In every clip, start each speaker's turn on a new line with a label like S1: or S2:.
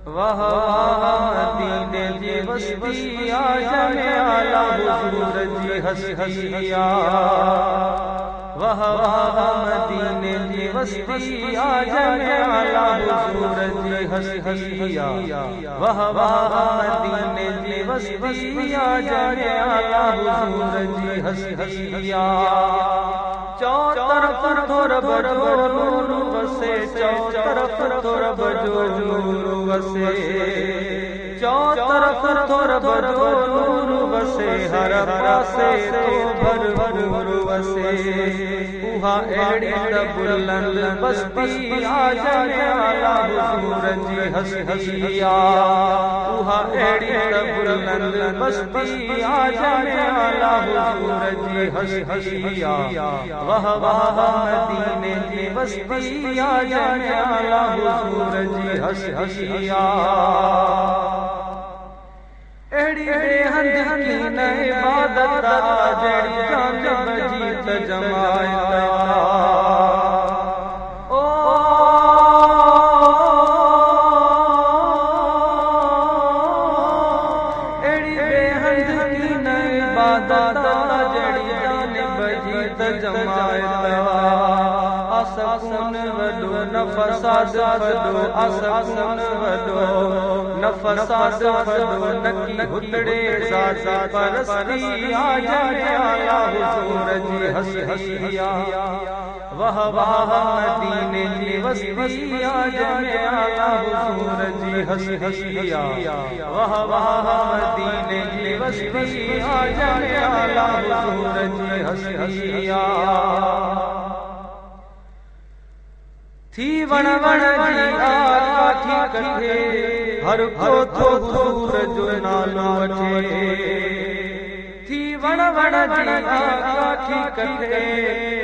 S1: वाह वाह मदीने जी बस्ती आ जाने आला हुजूर जी हस्तिया। वाह वाह मदीने जी बस्ती आ जाने आला हुजूर जी हस्तिया। वाह वाह मदीने जी बस्ती आ जाने आला हुजूर जी हस्तिया। चौ तरफ रब जो नूर वसे, चौ तरफ रब जो नूर वसे, चौ तरफ रब जो नूर वसे, हर पासे तो भर भर वसे। उहा अहिड़ी त बुलंद बस्ती आ जाने आला हुजूर जी हस्तिया। उहा अहिड़ी त बुलंद बस्ती आ जाने आला हुजूर जी हस्तिया। वाह वाह मदीने जी बस्ती आ जाने आला हुजूर जी हस्तिया। एड़ी बेहद की न इबादत जड़ी जान जीत जमायत। ओ एड़ी बेहद की न इबादत जड़ी जान जीत जमायत। असकुन वदो न फसाद वदो, असकुन वदो न फसाद वदो, नकी हुतड़े साजा परस्ती आ जाने आला हुजूर जी हस्तिया। वाह वाह मदीने जी बस्ती आ जाने आला हुजूर जी हस्तिया। वाह वाह मदीने जी बस्ती आ जाने आला हुजूर जी हस्तिया। थी वण वण जी आका थी कथे, हर को थो हुजूर जो नालो वठे। थी वण वण जी आका थी कथे,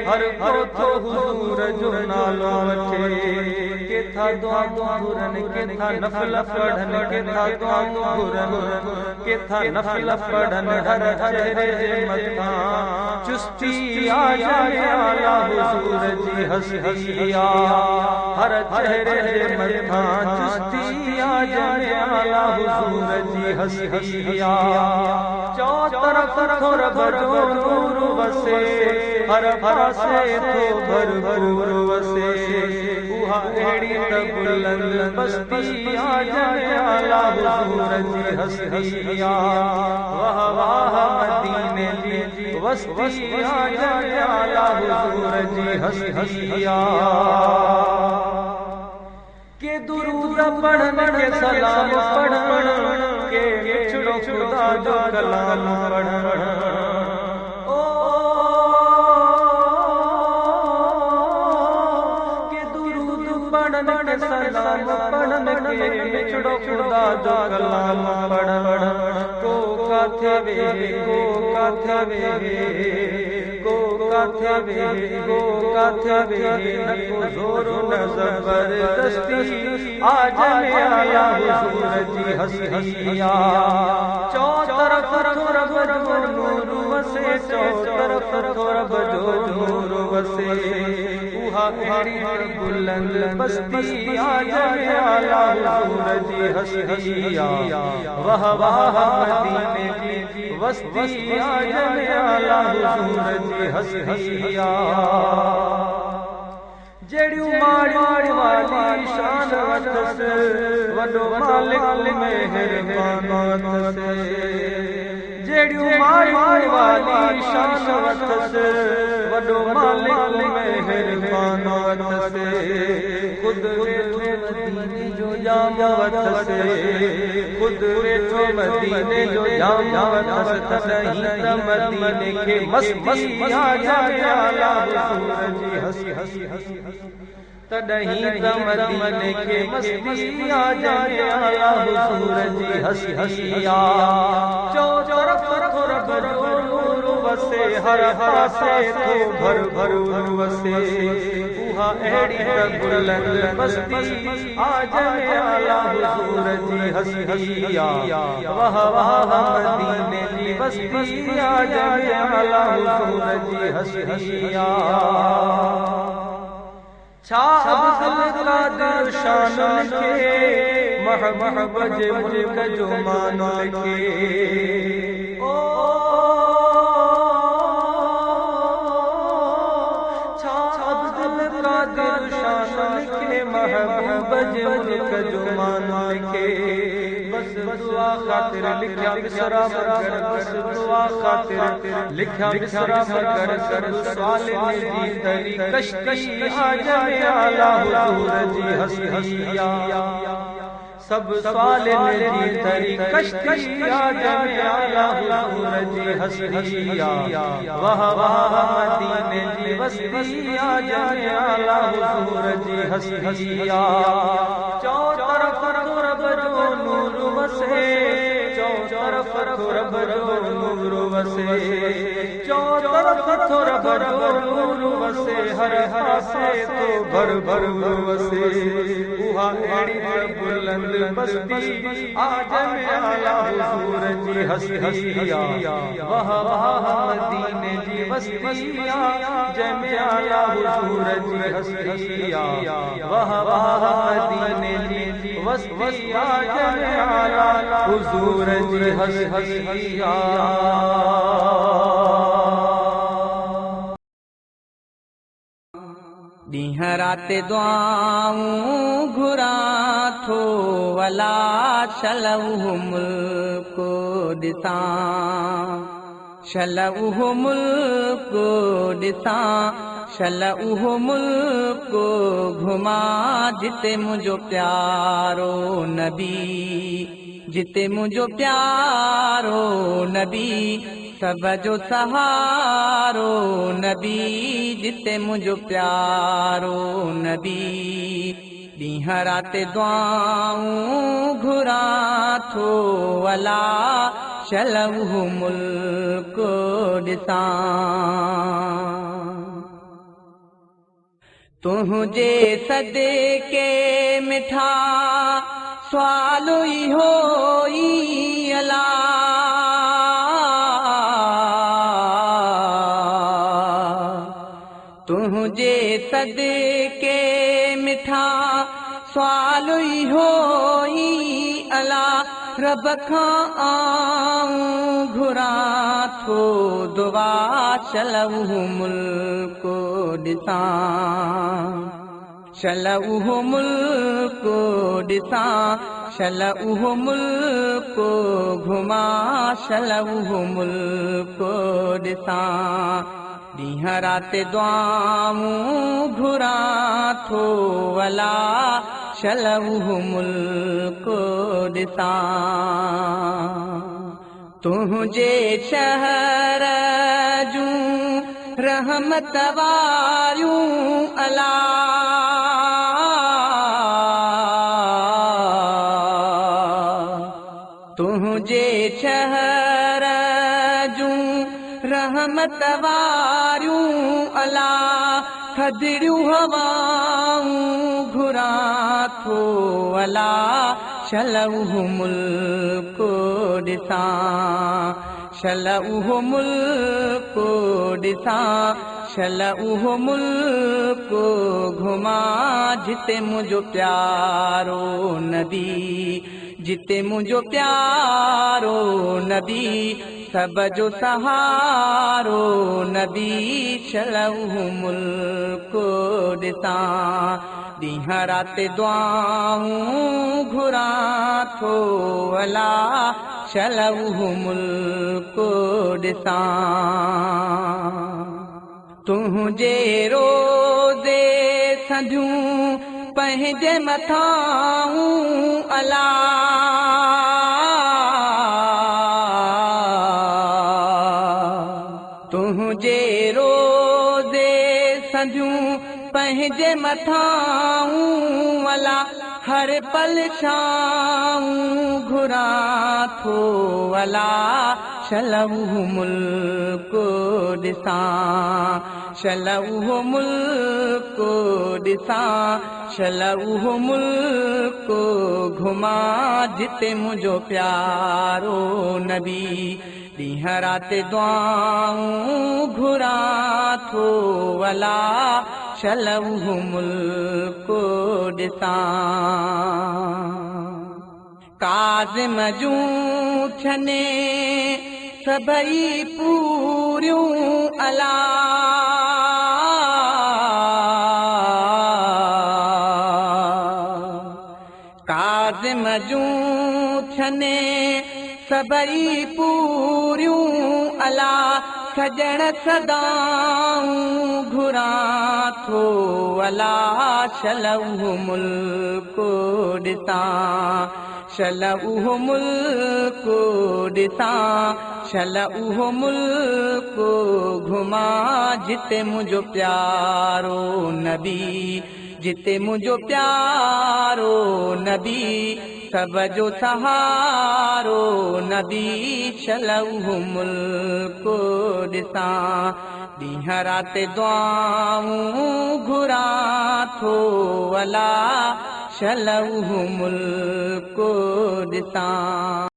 S1: हर को थो हुजूर जो नालो वठे। केथा दुआऊं घुरन, केथा नफल पढ़न, केथा दुआऊं घुरन, केथा नफल पढ़न, हर चेहरे जे मथा चुस्ती आ जाने आला हुजूर जी हस्तिया। हर चेहरे जे मथा चुस्ती आ जाने आला हुजूर जी हस्तिया। चौ तरफ रब जो नूर वसे, हर पासे तो भर भर वसे। उहा अहिड़ी त बुलंद बस्ती आ जाने आला हुजूर जी हस्तिया। वाह वाह मदीने जी बस्ती आ जाने आला हुजूर जी हस्तिया। के दुरूद पढ़न, के सलाम पढ़न, के मिठड़ो खुदा जो कलाम पढ़न। ओ के दुरूद पढ़न, के सलाम पढ़न, के मिठड़ो खुदा जो कलाम पढ़न। को काथे वे, को काथे वे, को काथे वे, को काथे वे, न को जोर न जबरदस्ती आ जाने आला हुजूर जी हस्तिया। चौ तरफ रब जो नूर वसे, चौ तरफ रब जो नूर वसे। उहा अहिड़ी बुलंद बस्ती आ जाने आला हुजूर जी हस्तिया। वाह वाह मदीने जी बस्ती आ जाने आला हुजूर जी हस्तिया। जेड़ियूं माड़ी वाली शान वठस, वडो मालिक मेहरबान वठस। जेड़ियूं माड़ी वाली शान वठस, वडो मालिक मेहरबान वठस। खुद वेठो मदीने जो जाम वठस, खुद वेठो मदीने जो जाम वठस। तॾहिं त मदीने खे मस्ती आ जाने आला हुजूर जी हस्तिया। तॾहिं त मदीने खे मस्ती आ जाने आला हुजूर जी हस्तिया। चौ तरफ रब जो नूर वसे, हर पासे तो भर भर वसे। उहा अहिड़ी त बुलंद बस्ती आ जाने आला हुजूर जी हस्तिया। वाह वाह मदीने जी बस्ती आ जाने आला हुजूर जी हस्तिया। छा अब्दुल कादिर शान लिखे, महबूब जे मुल्क जो मानो लिखे ओ छा अब्दुल कादिर शान लिखे महबूब जे मुल्क जो मानो लिखे बस दुआ खातिर लिखा मिसरा मगर बस दुआ खातिर लिखा मिसरा मगर कर सवाल ने दी तरी कश्ती आजम आला हुजूर जी हसिया सब सवाल ने दी तरी कश्ती आजम आला हुजूर जी हसिया वाह वाह मदीने जी बस्ती आजम आला हुजूर जी हसिया चौ तरफ रब जो नूर वसे चौ तरफ रब जो नूर वसे चौ तरफ रब जो नूर वसे हर पासे तो भर भर वसे उहा एड़ी बुलंद बस्ती आजम आला हुजूर जी हसिया वाह वाह मदीने जी बस्ती आजम आला हुजूर जी हसिया वाह वाह मदीने जी बस्ती आजम आला हुजूर जी हसिया
S2: ॾींहं राति दुआऊं घुरां थो वला शल उहो मुल्क ॾिसां शल उहो मुल्क ॾिसां शल उहो मुल्क घुमां जिते मुंहिंजो प्यारो नबी जिते मुंहिंजो प्यारो नबी सब जो सहारो नबी जिते मुंहिंजो प्यारो नबी ॾींहं राति दुआऊं घुरां थो वला शल उहो मुल्क ॾिसां तुंहिंजे सदके मिठा सुवाल इहो ई अला तुंहिंजे सदके मिठा सुवाल इहो ई अला रब खां आऊं घुरां थो दुआ शल उहो मुल्क ॾिसां शल उहो मुल्क ॾिसां शल उहो मुल्क घुमां शल उहो मुल्क ॾिसां ॾींहं राति दुआऊं घुरां थो वला शल उहो मुल्क ॾिसां तुंहिंजे शहर जूं रहमत वारियूं अला तुंहिंजे शहर जूं रहमत वारियूं अला थधिड़ियूं हवाऊं घुरां थो अला शल उहो मुल्क ॾिसां शल उहो मुल्क ॾिसां शल उहो मुल्क घुमां जिते मुंहिंजो प्यारो नबी जिते मुंहिंजो प्यारो नबी सब जो सहारो नबी शल उहो मुल्क ॾिसां ॾींहं राति दुआऊं घुरां थो अला शल उहो मुल्क ॾिसां तुंहिंजे रोज़े संधियूं पंहिंजे मथाऊं अला तुंहिंजे रोज़े संधियूं पंहिंजे मथाऊं अला हर पल शाऊं घुरां थो अला शल उहो मुल्क ॾिसां शल उहो मुल्क ॾिसां शल उहो मुल्क घुमां जिते मुंहिंजो प्यारो नबी ॾींहं राति दुआऊं घुरां थो अला शल उहो मुल्क ॾिसां काज़िम जूं थियनि सभई पूरियूं अला काज़िम जूं थियनि सभई पूरियूं अला सजण सदाऊं घुरां थो अला शल उहो मुल्क ॾिसां शल उहो मुल्क ॾिसां शल उहो मुल्क घुमां जिते मुंहिंजो प्यारो नबी जिते मुंहिंजो प्यारो नबी सब जो सहारो नबी शल उहो मुल्क ॾिसां ॾींहं राति दुआऊं घुरां थो अला शल उहो मुल्क ॾिसां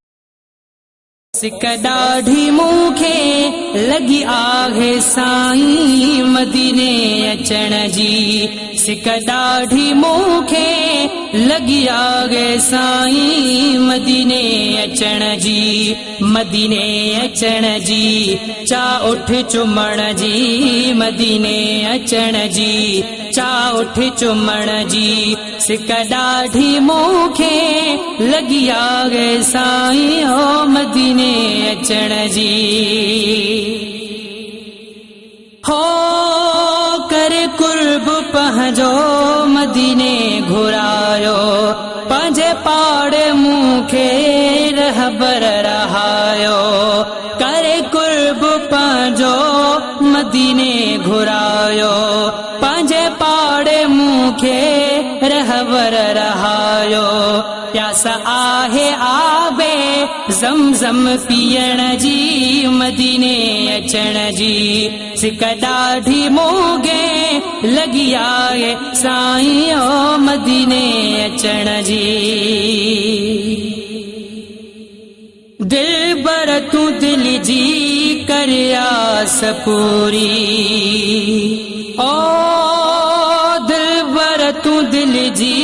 S3: सिक ॾाढी मूंखे लॻी आहे साईं मदीने अचण जी सिक ॾाढी मूंखे लॻी आहे साईं मदीने अचण जी चा उठ चुमण जी मदीने अचण जी चा उठ चुमण जी सिक ॾाढी मूंखे लॻी आहे साईं ओ मदीने अचण जी हो करे कुर्ब पंहिंजो मदीने घुरायो पंहिंजे पाड़े मूंखे रहबर रहायो करे कुर्ब पंहिंजो मदीने घुरायो पंहिंजे पाड़े मूंखे रहबर रहायो प्यास आहे आबे ज़मज़म पीअण जी मदीने अचण जी सिक ॾाढी मूंखे लॻी आहे साईं ओ मदीने अचण जी दिलबर तूं दिल जी करियास पूरी ओ दिलबर तूं दिल जी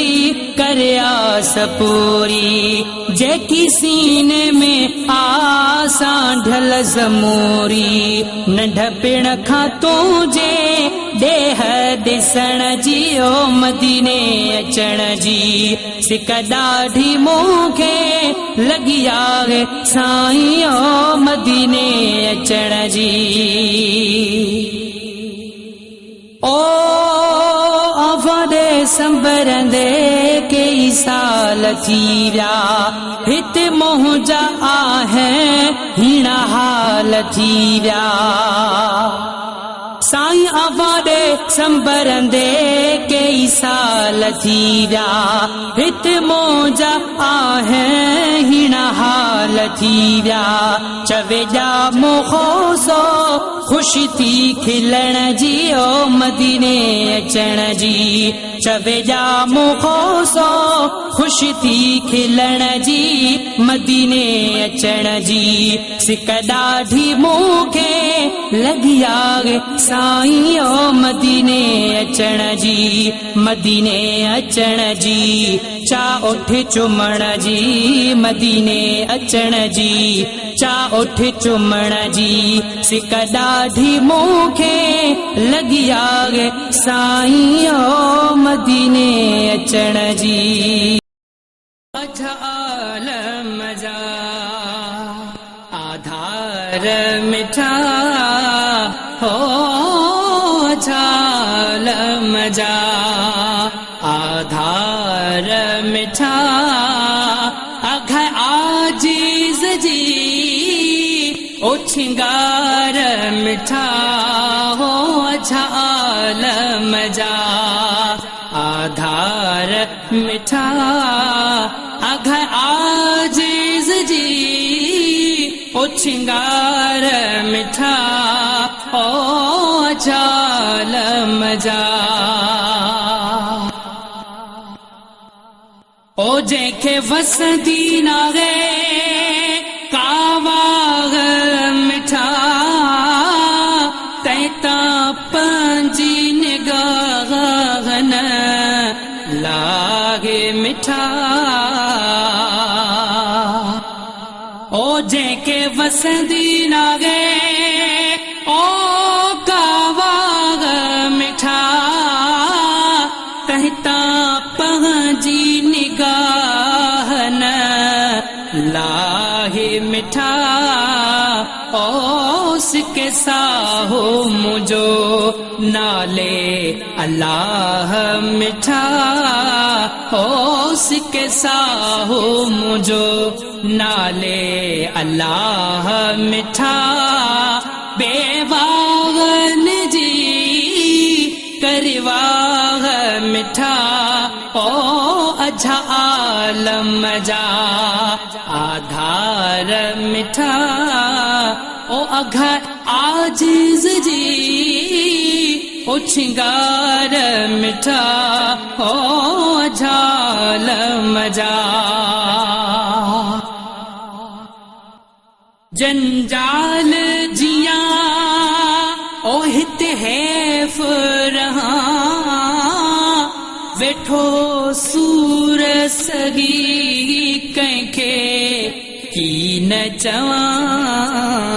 S3: करियास पूरी जेकी सीने में आसां ढल ज़मूरी नंढपिण खां तुंहिंजे ॾेह ॾिसण जी ओ मदीने अचण जी सिक ॾाढी मूंखे लॻी आहे साईं ओ मदीने अचण जी ओ आवादे संबरंदे कई साल थी विया हिते मुंहिंजा आहिनि हीण हाल थी विया साईं आवादे संबरंदे कई साल थी विया हिते मुंहिंजा आहिनि हीण हाल थी विया चवे जा मुखोसो ख़ुशि थी खिलण जी ओ मदीने अचण जी चवे जा मुखोसो ख़ुशि थी खिलण जी मदीने अचण जी सिक ॾाढी मूंखे लॻी आहे साईं ओ मदीने अचण जी चा उठ चुमण जी मदीने अचण जी चा उठ चुमण जी सिक ॾाढी मूंखे लॻी आहे साईं ओ मदीने अचण जी आलम जा आधार मिठा हो आलम जा आधार मिठा अघ आजीज़ जी ओ छिंगार मिठा हो आलम जा आधार मिठा अघ आजीज़ जी ओ छिंगार मिठा ओ आलम जा ओ जंहिंखे वसंदी नाहे कावाग मिठा तैता पंहिंजी निगाहन लागे मिठा ओ जंहिंखे वसंदी नागे ओ कावाग मिठा कहता पंहिंजी निगाह न लाहे मिठा ओस के साहो मुझो नाले अल्लाह मिठा ओस के साहो मुझो नाले अल्लाह मिठा बेवागन जी करवाग मिठा ओ अझा आलम जा आधार मिठा ओ अघर आजिज़ जी ओ छिंगार मिठा ओ अझा आलम जा जंजाल जिया ओ हिते हैफ रहा वेठो सूर सगी कंहिंखे की न चवां